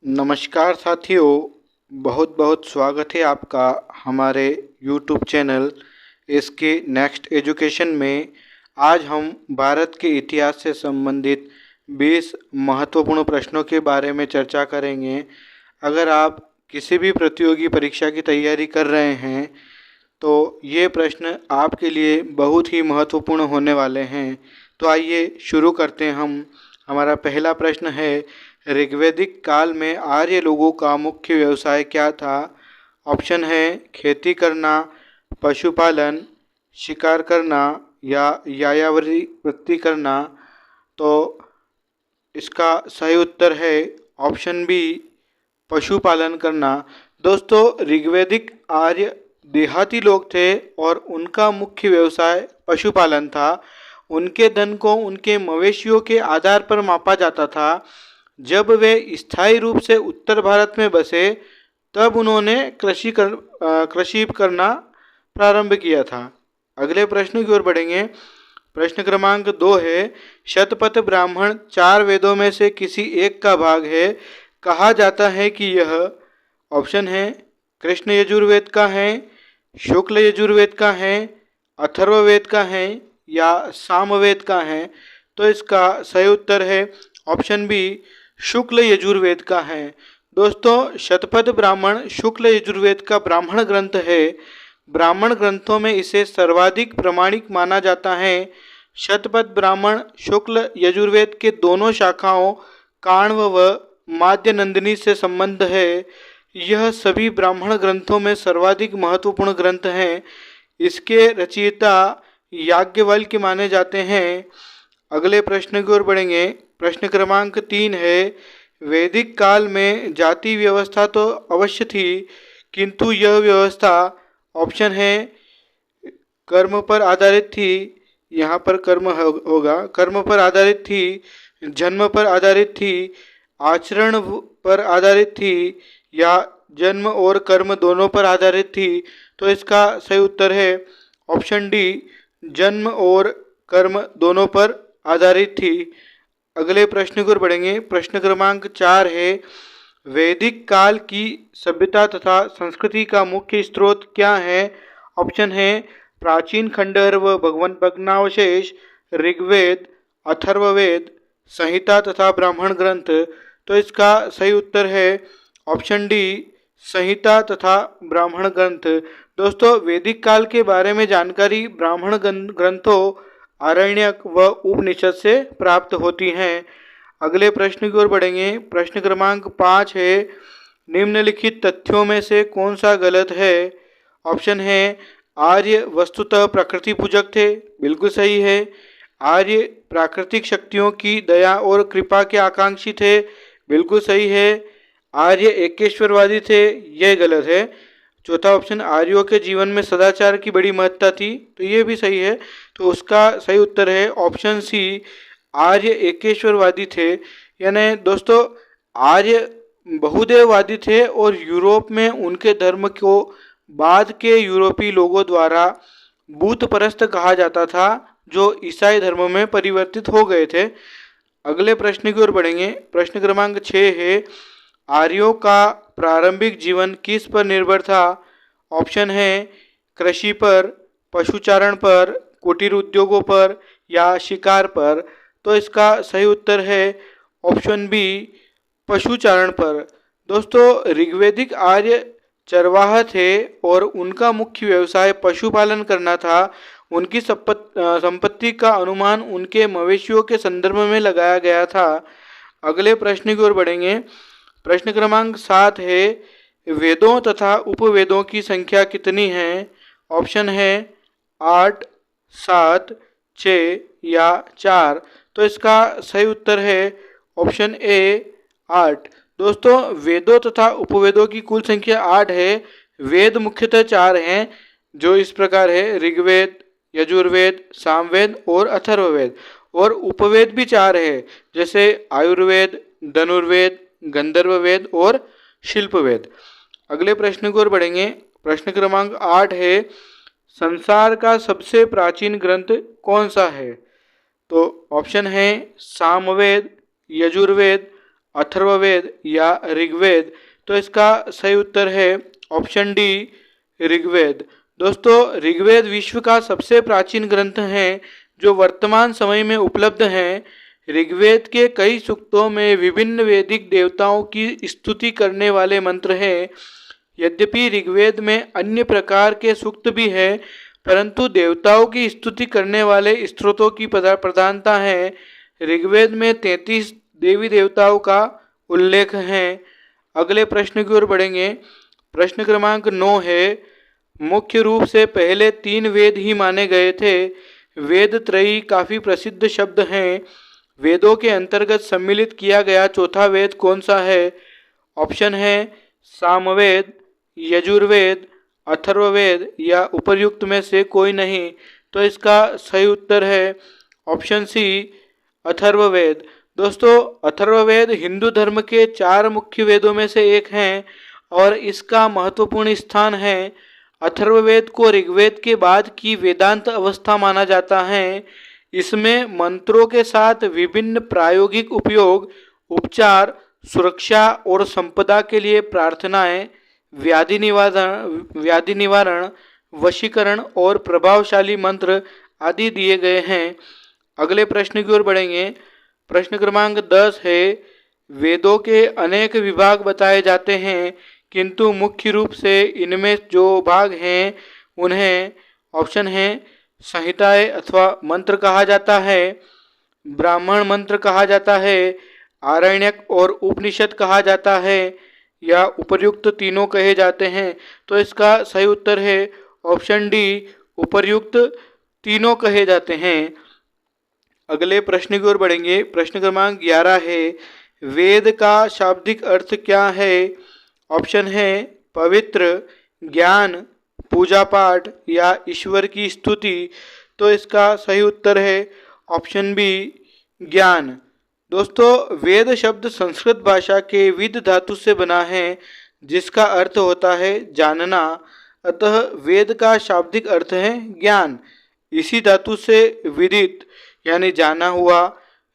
नमस्कार साथियों, बहुत बहुत स्वागत है आपका हमारे YouTube चैनल इसके नेक्स्ट एजुकेशन में। आज हम भारत के इतिहास से संबंधित 20 महत्वपूर्ण प्रश्नों के बारे में चर्चा करेंगे। अगर आप किसी भी प्रतियोगी परीक्षा की तैयारी कर रहे हैं तो ये प्रश्न आपके लिए बहुत ही महत्वपूर्ण होने वाले हैं। तो आइए शुरू करते हैं। हमारा पहला प्रश्न है, ऋग्वैदिक काल में आर्य लोगों का मुख्य व्यवसाय क्या था? ऑप्शन है खेती करना, पशुपालन, शिकार करना या यायावृत्ति करना। तो इसका सही उत्तर है ऑप्शन बी, पशुपालन करना। दोस्तों, ऋग्वैदिक आर्य देहाती लोग थे और उनका मुख्य व्यवसाय पशुपालन था। उनके धन को उनके मवेशियों के आधार पर मापा जाता था। जब वे स्थायी रूप से उत्तर भारत में बसे तब उन्होंने कृषि करना प्रारंभ किया था। अगले प्रश्न की ओर बढ़ेंगे। प्रश्न क्रमांक 2 है, शतपथ ब्राह्मण 4 वेदों में से किसी एक का भाग है। कहा जाता है कि यह ऑप्शन है कृष्ण यजुर्वेद का है, शुक्ल यजुर्वेद का है, अथर्ववेद का है या सामवेद का है। तो इसका सही उत्तर है ऑप्शन बी, शुक्ल यजुर्वेद का है। दोस्तों, शतपथ ब्राह्मण शुक्ल यजुर्वेद का ब्राह्मण ग्रंथ है। ब्राह्मण ग्रंथों में इसे सर्वाधिक प्रमाणिक माना जाता है। शतपथ ब्राह्मण शुक्ल यजुर्वेद के दोनों शाखाओं काण्व व माध्य नंदिनी से संबंध है। यह सभी ब्राह्मण ग्रंथों में सर्वाधिक महत्वपूर्ण ग्रंथ हैं। इसके रचयिता याज्ञवल्क्य माने जाते हैं। अगले प्रश्न की ओर बढ़ेंगे। प्रश्न क्रमांक 3 है, वैदिक काल में जाति व्यवस्था तो अवश्य थी, किंतु यह व्यवस्था ऑप्शन है कर्म पर आधारित थी, यहाँ पर कर्म होगा, कर्म पर आधारित थी, जन्म पर आधारित थी, आचरण पर आधारित थी या जन्म और कर्म दोनों पर आधारित थी। तो इसका सही उत्तर है ऑप्शन डी, जन्म और कर्म दोनों पर आधारित थी। अगले प्रश्न की ओर बढ़ेंगे। प्रश्न क्रमांक 4 है, वैदिक काल की सभ्यता तथा संस्कृति का मुख्य स्रोत क्या है? ऑप्शन है प्राचीन खंडहर व भग्नावशेष, ऋग्वेद, अथर्ववेद, संहिता तथा ब्राह्मण ग्रंथ। तो इसका सही उत्तर है ऑप्शन डी, संहिता तथा ब्राह्मण ग्रंथ। दोस्तों, वैदिक काल के बारे में जानकारी ब्राह्मण ग्रंथों, आरण्यक व उपनिषद से प्राप्त होती हैं। अगले प्रश्न की ओर बढ़ेंगे। प्रश्न क्रमांक 5 है, निम्नलिखित तथ्यों में से कौन सा गलत है? ऑप्शन है आर्य वस्तुतः प्रकृति पूजक थे, बिल्कुल सही है। आर्य प्राकृतिक शक्तियों की दया और कृपा के आकांक्षी थे, बिल्कुल सही है। आर्य एकेश्वरवादी थे, यह गलत है। चौथा ऑप्शन, आर्यों के जीवन में सदाचार की बड़ी महत्ता थी, तो ये भी सही है। तो उसका सही उत्तर है ऑप्शन सी, आर्य एकेश्वरवादी थे। यानी दोस्तों, आर्य बहुदेववादी थे और यूरोप में उनके धर्म को बाद के यूरोपीय लोगों द्वारा बूत परस्त कहा जाता था, जो ईसाई धर्म में परिवर्तित हो गए थे। अगले प्रश्न की ओर बढ़ेंगे। प्रश्न क्रमांक 6 है, आर्यों का प्रारंभिक जीवन किस पर निर्भर था? ऑप्शन है कृषि पर, पशुचारण पर, कुटीर उद्योगों पर या शिकार पर। तो इसका सही उत्तर है ऑप्शन बी, पशुचारण पर। दोस्तों, ऋग्वैदिक आर्य चरवाहा थे और उनका मुख्य व्यवसाय पशुपालन करना था। उनकी संपत्ति का अनुमान उनके मवेशियों के संदर्भ में लगाया गया था। अगले प्रश्न की ओर बढ़ेंगे। प्रश्न क्रमांक 7 है, वेदों तथा उपवेदों की संख्या कितनी है? ऑप्शन है 8, 7, 6 या 4। तो इसका सही उत्तर है ऑप्शन ए, 8। दोस्तों, वेदों तथा उपवेदों की कुल संख्या 8 है। वेद मुख्यतः 4 हैं, जो इस प्रकार है ऋग्वेद, यजुर्वेद, सामवेद और अथर्ववेद। और उपवेद भी 4 है, जैसे आयुर्वेद, धनुर्वेद, गंधर्ववेद और शिल्पवेद। अगले प्रश्न की ओर बढ़ेंगे। प्रश्न क्रमांक 8 है, संसार का सबसे प्राचीन ग्रंथ कौन सा है? तो ऑप्शन है सामवेद, यजुर्वेद, अथर्ववेद या ऋग्वेद? तो इसका सही उत्तर है ऑप्शन डी, ऋग्वेद। दोस्तों, ऋग्वेद विश्व का सबसे प्राचीन ग्रंथ है जो वर्तमान समय में उपलब्ध है। ऋग्वेद के कई सूक्तों में विभिन्न वैदिक देवताओं की स्तुति करने वाले मंत्र हैं। यद्यपि ऋग्वेद में अन्य प्रकार के सूक्त भी हैं, परंतु देवताओं की स्तुति करने वाले स्त्रोतों की प्रधानता है। ऋग्वेद में 33 देवी देवताओं का उल्लेख है। अगले प्रश्न की ओर बढ़ेंगे। प्रश्न क्रमांक 9 है, मुख्य रूप से पहले 3 वेद ही माने गए थे। वेद त्रयी काफ़ी प्रसिद्ध शब्द हैं। वेदों के अंतर्गत सम्मिलित किया गया चौथा वेद कौन सा है? ऑप्शन है सामवेद, यजुर्वेद, अथर्ववेद या उपर्युक्त में से कोई नहीं। तो इसका सही उत्तर है ऑप्शन सी, अथर्ववेद। दोस्तों, अथर्ववेद हिंदू धर्म के 4 मुख्य वेदों में से एक हैं और इसका महत्वपूर्ण स्थान है। अथर्ववेद को ऋग्वेद के बाद की वेदांत अवस्था माना जाता है। इसमें मंत्रों के साथ विभिन्न प्रायोगिक उपयोग, उपचार, सुरक्षा और संपदा के लिए प्रार्थनाएं, व्याधि निवारण, वशीकरण और प्रभावशाली मंत्र आदि दिए गए हैं। अगले प्रश्न की ओर बढ़ेंगे। प्रश्न क्रमांक 10 है, वेदों के अनेक विभाग बताए जाते हैं, किंतु मुख्य रूप से इनमें जो भाग हैं उन्हें ऑप्शन है संहिताएं अथवा मंत्र कहा जाता है, ब्राह्मण मंत्र कहा जाता है, आरण्यक और उपनिषद कहा जाता है या उपर्युक्त तीनों कहे जाते हैं। तो इसका सही उत्तर है ऑप्शन डी, उपर्युक्त तीनों कहे जाते हैं। अगले प्रश्न की ओर बढ़ेंगे। प्रश्न क्रमांक 11 है, वेद का शाब्दिक अर्थ क्या है? ऑप्शन है पवित्र, ज्ञान, पूजा पाठ या ईश्वर की स्तुति। तो इसका सही उत्तर है ऑप्शन बी, ज्ञान। दोस्तों, वेद शब्द संस्कृत भाषा के विद धातु से बना है जिसका अर्थ होता है जानना। अतः वेद का शाब्दिक अर्थ है ज्ञान। इसी धातु से विदित यानी जाना हुआ,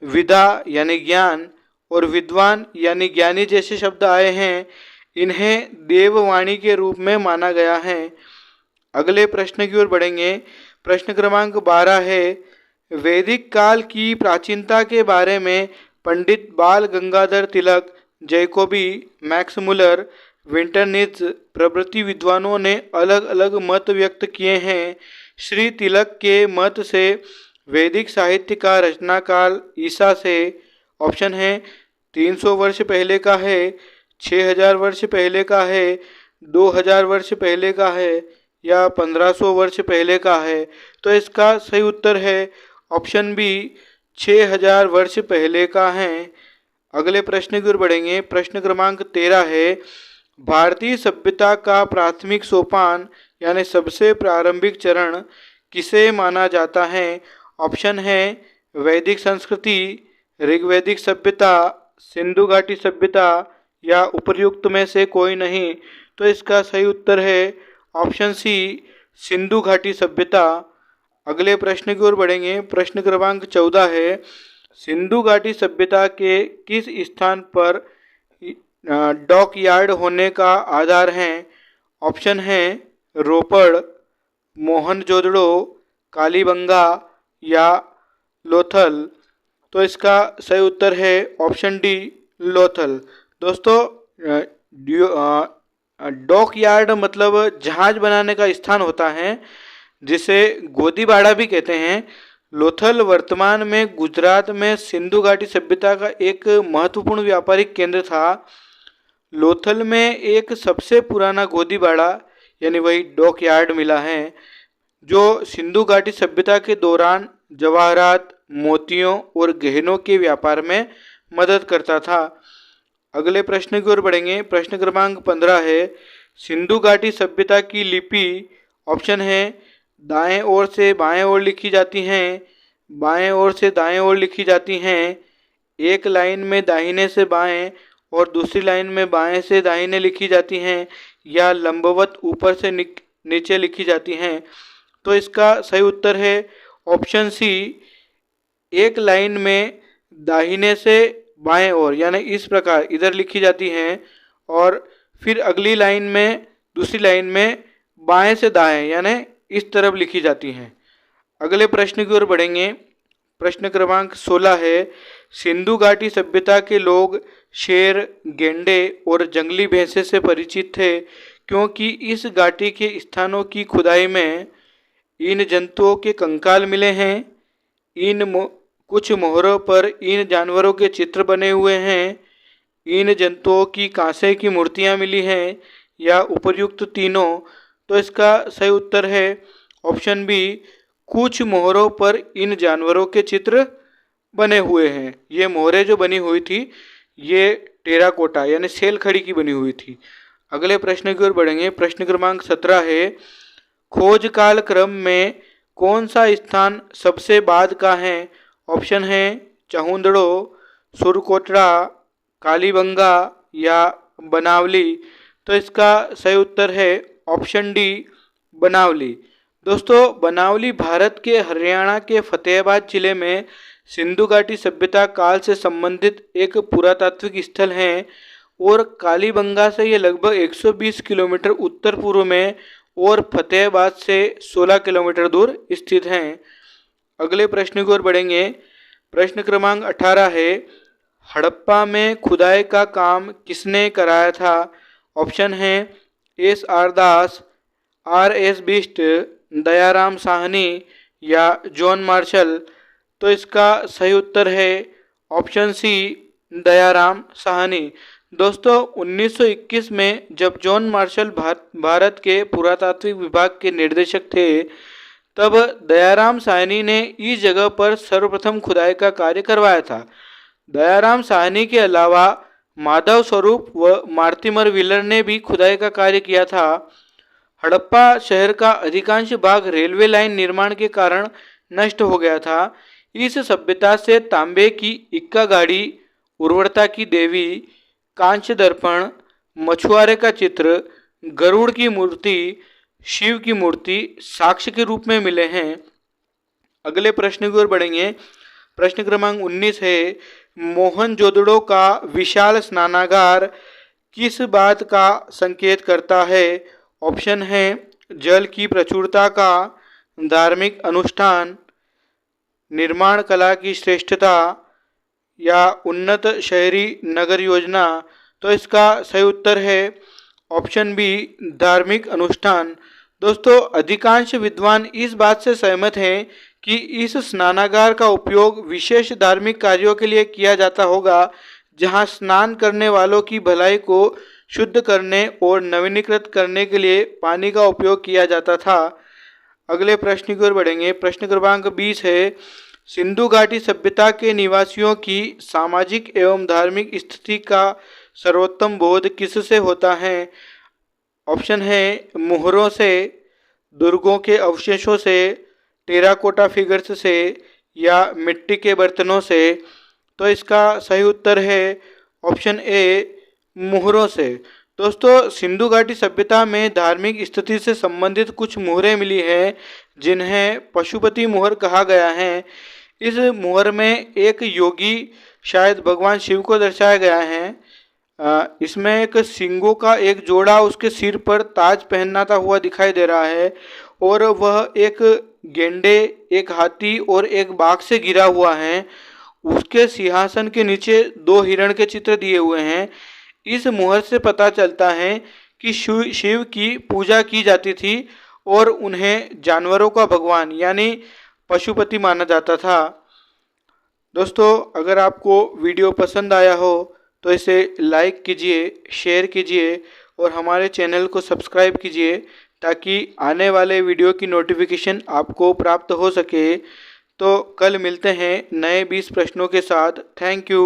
विदा यानी ज्ञान और विद्वान यानी ज्ञानी जैसे शब्द आए हैं। इन्हें देववाणी के रूप में माना गया है। अगले प्रश्न की ओर बढ़ेंगे। प्रश्न क्रमांक 12 है, वैदिक काल की प्राचीनता के बारे में पंडित बाल Gangadhar Tilak, Jacobi, Max Muller, Winternitz प्रभृति विद्वानों ने अलग अलग मत व्यक्त किए हैं। श्री तिलक के मत से वैदिक साहित्य का रचना काल ईसा से ऑप्शन है 300 वर्ष पहले का है, 6000 वर्ष पहले का है, 2000 वर्ष पहले का है या 1500 वर्ष पहले का है। तो इसका सही उत्तर है ऑप्शन बी, 6000 वर्ष पहले का है। अगले प्रश्न की ओर बढ़ेंगे। प्रश्न क्रमांक 13 है, भारतीय सभ्यता का प्राथमिक सोपान यानी सबसे प्रारंभिक चरण किसे माना जाता है? ऑप्शन है वैदिक संस्कृति, ऋग्वैदिक सभ्यता, सिंधु घाटी सभ्यता या उपर्युक्त में से कोई नहीं। तो इसका सही उत्तर है ऑप्शन सी, सिंधु घाटी सभ्यता। अगले प्रश्न की ओर बढ़ेंगे। प्रश्न क्रमांक 14 है, सिंधु घाटी सभ्यता के किस स्थान पर डॉक यार्ड होने का आधार है? ऑप्शन है रोपड़, मोहनजोदड़ो, कालीबंगा या लोथल। तो इसका सही उत्तर है ऑप्शन डी, लोथल। दोस्तों, डॉक यार्ड मतलब जहाज बनाने का स्थान होता है जिसे गोदीबाड़ा भी कहते हैं। लोथल वर्तमान में गुजरात में सिंधु घाटी सभ्यता का एक महत्वपूर्ण व्यापारिक केंद्र था। लोथल में एक सबसे पुराना गोदीबाड़ा यानी वही डॉक यार्ड मिला है जो सिंधु घाटी सभ्यता के दौरान जवाहरात, मोतियों और गहनों के व्यापार में मदद करता था। अगले प्रश्न की ओर बढ़ेंगे। प्रश्न क्रमांक 15 है, सिंधु घाटी सभ्यता की लिपि ऑप्शन है दाएं ओर से बाएं ओर लिखी जाती हैं, बाएं ओर से दाएं ओर लिखी जाती हैं, एक लाइन में दाहिने से बाएं और दूसरी लाइन में बाएं से दाहिने लिखी जाती हैं या लंबवत ऊपर से नीचे लिखी जाती हैं। तो इसका सही उत्तर है ऑप्शन सी, एक लाइन में दाहिने से बाएं ओर, यानी इस प्रकार इधर लिखी जाती हैं और फिर अगली लाइन में, दूसरी लाइन में बाएं से दाएं यानी इस तरफ लिखी जाती हैं। अगले प्रश्न की ओर बढ़ेंगे। प्रश्न क्रमांक 16 है, सिंधु घाटी सभ्यता के लोग शेर, गेंडे और जंगली भैंसे से परिचित थे क्योंकि इस घाटी के स्थानों की खुदाई में इन जंतुओं के कंकाल मिले हैं। कुछ मोहरों पर इन जानवरों के चित्र बने हुए हैं। इन जंतुओं की कांसे की मूर्तियां मिली हैं या उपर्युक्त तीनों। तो इसका सही उत्तर है ऑप्शन बी, कुछ मोहरों पर इन जानवरों के चित्र बने हुए हैं। ये मोहरें जो बनी हुई थी ये टेराकोटा यानी सेल खड़ी की बनी हुई थी। अगले प्रश्न की ओर बढ़ेंगे। प्रश्न क्रमांक 17 है, खोज काल क्रम में कौन सा स्थान सबसे बाद का है? ऑप्शन है चहुंदड़ो, सुरकोटड़ा, कालीबंगा या बनावली। तो इसका सही उत्तर है ऑप्शन डी, बनावली। दोस्तों, बनावली भारत के हरियाणा के फतेहाबाद जिले में सिंधु घाटी सभ्यता काल से संबंधित एक पुरातात्विक स्थल है और कालीबंगा से ये लगभग 120 किलोमीटर उत्तर पूर्व में और फतेहाबाद से 16 किलोमीटर दूर स्थित हैं। अगले प्रश्न की ओर बढ़ेंगे। प्रश्न क्रमांक 18 है, हड़प्पा में खुदाई का काम किसने कराया था? ऑप्शन है एस आर दास, आर एस बिष्ट, दयाराम साहनी या जॉन मार्शल। तो इसका सही उत्तर है ऑप्शन सी, दयाराम साहनी। दोस्तों, 1921 में जब जॉन मार्शल भारत के पुरातात्विक विभाग के निर्देशक थे तब दयाराम साहनी ने इस जगह पर सर्वप्रथम खुदाई का कार्य करवाया था। दयाराम साहनी के अलावा माधव स्वरूप व मार्टिमर व्हीलर ने भी खुदाई का कार्य किया था। हड़प्पा शहर का अधिकांश भाग रेलवे लाइन निर्माण के कारण नष्ट हो गया था। इस सभ्यता से तांबे की इक्का गाड़ी, उर्वरता की देवी, कांच दर्पण, मछुआरे का चित्र, गरुड़ की मूर्ति, शिव की मूर्ति साक्ष्य के रूप में मिले हैं। अगले प्रश्न की ओर बढ़ेंगे। प्रश्न क्रमांक 19 है, मोहनजोदड़ो का विशाल स्नानागार किस बात का संकेत करता है? ऑप्शन है जल की प्रचुरता का, धार्मिक अनुष्ठान, निर्माण कला की श्रेष्ठता या उन्नत शहरी नगर योजना। तो इसका सही उत्तर है ऑप्शन बी, धार्मिक अनुष्ठान। दोस्तों, अधिकांश विद्वान इस बात से सहमत हैं कि इस स्नानागार का उपयोग विशेष धार्मिक कार्यों के लिए किया जाता होगा जहां स्नान करने वालों की भलाई को शुद्ध करने और नवीनीकृत करने के लिए पानी का उपयोग किया जाता था। अगले प्रश्न की ओर बढ़ेंगे। प्रश्न क्रमांक 20 है, सिंधु घाटी सभ्यता के निवासियों की सामाजिक एवं धार्मिक स्थिति का सर्वोत्तम बोध किससे होता है? ऑप्शन है मोहरों से, दुर्गों के अवशेषों से, टेराकोटा फिगर्स से या मिट्टी के बर्तनों से। तो इसका सही उत्तर है ऑप्शन ए, मोहरों से। दोस्तों, सिंधु घाटी सभ्यता में धार्मिक स्थिति से संबंधित कुछ मोहरें मिली हैं जिन्हें पशुपति मोहर कहा गया है। इस मोहर में एक योगी शायद भगवान शिव को दर्शाया गया है। इसमें एक सिंगों का एक जोड़ा उसके सिर पर ताज पहनाता हुआ दिखाई दे रहा है और वह एक गेंडे, एक हाथी और एक बाघ से घिरा हुआ है। उसके सिंहासन के नीचे 2 हिरण के चित्र दिए हुए हैं। इस मोहर से पता चलता है कि शिव की पूजा की जाती थी और उन्हें जानवरों का भगवान यानी पशुपति माना जाता था। दोस्तों, अगर आपको वीडियो पसंद आया हो तो इसे लाइक कीजिए, शेयर कीजिए और हमारे चैनल को सब्सक्राइब कीजिए ताकि आने वाले वीडियो की नोटिफिकेशन आपको प्राप्त हो सके। तो कल मिलते हैं नए 20 प्रश्नों के साथ। Thank you.